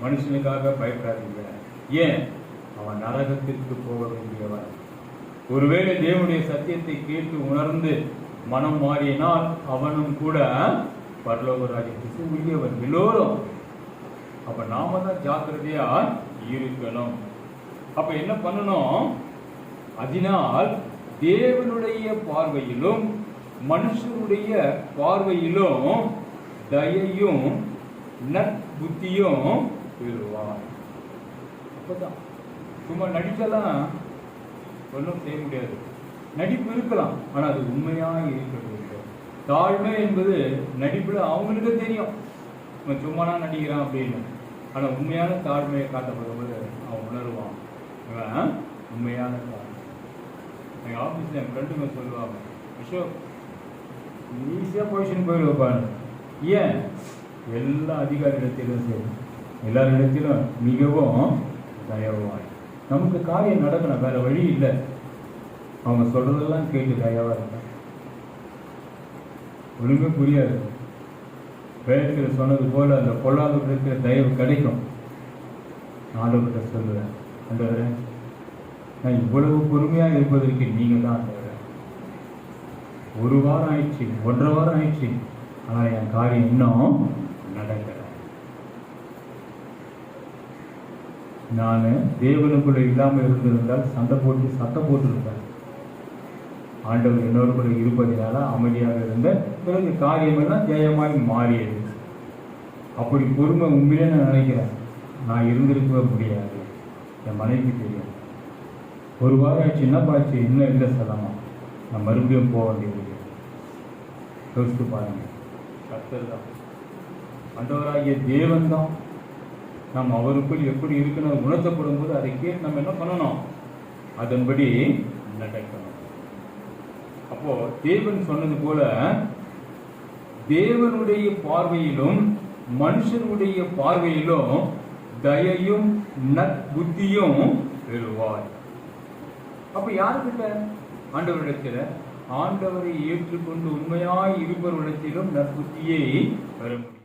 மனுஷனுக்காக பயப்படாதீங்க. ஏன்? அவன் நரகத்திற்கு போக வேண்டியவன். ஒருவேளை தேவனுடைய சத்தியத்தை கேட்டு உணர்ந்து மனம் மாறினால் அவனும் கூட பரலோக ராஜ்யத்துக்கு உரியவன் எல்லோரும். அப்ப நாம தான் ஜாக்கிரதையா இருக்கணும். அப்ப என்ன பண்ணணும்? அதனால் தேவனுடைய பார்வையிலும் மனுஷனுடைய பார்வையிலும் தயையும் நற்புத்தியும் பெறுவார். அப்பதான் சும்மா நடிச்செல்லாம் ஒன்றும் செய்ய முடியாது. நடிப்பு இருக்கலாம், ஆனா அது உண்மையாக இருக்க வேண்டும். தாழ்மை என்பது நடிப்புல அவங்களுக்கு தெரியும், இவன் சும்மானா நடிக்கிறான் அப்படின்னு. ஆனா உண்மையான தாழ்மையை காட்டப்படும்போது அவன் உணர்வான், இவன் உண்மையான தாழ்மை. எங்கள் ஆஃபீஸில் என் ஃப்ரெண்டுங்க சொல்லுவாங்க, அசோக் ஈஸியாக பொசிஷன் போயிடுவாங்க. ஏன்? எல்லா அதிகாரியிடத்திலும் சரி, எல்லாரிடத்திலும் மிகவும் தயவாய். நமக்கு காரியம் நடக்கணும், வேற வழி இல்லை. அவங்க சொல்றதெல்லாம் கேட்டு தயவா இருக்க ஒழுங்கு புரியாது. வேதத்தில் சொன்னது போல அந்த பொல்லாதவர்களுக்கு தயவு கிடைக்கும். ஆண்டவர்கிட்ட சொல்லுவேன், ஆண்டவரே நான் இவ்வளவு பொறுமையாக இருப்பதற்கு நீங்க தான் ஆண்டவரே. ஒரு வாரம் ஆயிடுச்சு, 1.5 வாரம் ஆயிடுச்சு, ஆனால் என் காரியம் இன்னும் நடக்கல. நான் தேவனுக்குள்ள இல்லாமல் இருந்திருந்தால் சத்தம் போட்டிருப்பேன். ஆண்டவர் என்னோடு கூட இருப்பதனால அமைதியாக இருந்த பிறகு காரியமெல்லாம் ஜெயமாய் மாறியது. அப்படி பொறுமை உண்மையிலே நான் நினைக்கிறேன், நான் இருந்திருக்கவே முடியாது. என் மனைவி தெரியும். 1 வாரம் ஆயிடுச்சு, என்ன பாச்சு, இன்னும் இல்லை சொல்லமா, நான் மறுபடியும் போக வேண்டியது. யோசித்து பாருங்க, கர்த்தர் தான், ஆண்டவராகிய தேவன் தான். நாம் அவருக்குள் எப்படி இருக்குன்னு உணர்த்தப்படும் போது அதை கேட்டு நம்ம என்ன பண்ணணும்? அதன்படி நடக்கணும். அப்போ தேவன் சொன்னது போல தேவனுடைய பார்வையிலும் மனுஷனுடைய பார்வையிலும் தயையும் நற்புத்தியும் பெறுவார். அப்ப யாருக்கிட்ட? ஆண்டவரிடத்தில். ஆண்டவரை ஏற்றுக்கொண்டு உண்மையாய் இருப்பவரிடத்திலும் நற்புத்தியை பெற முடியும்.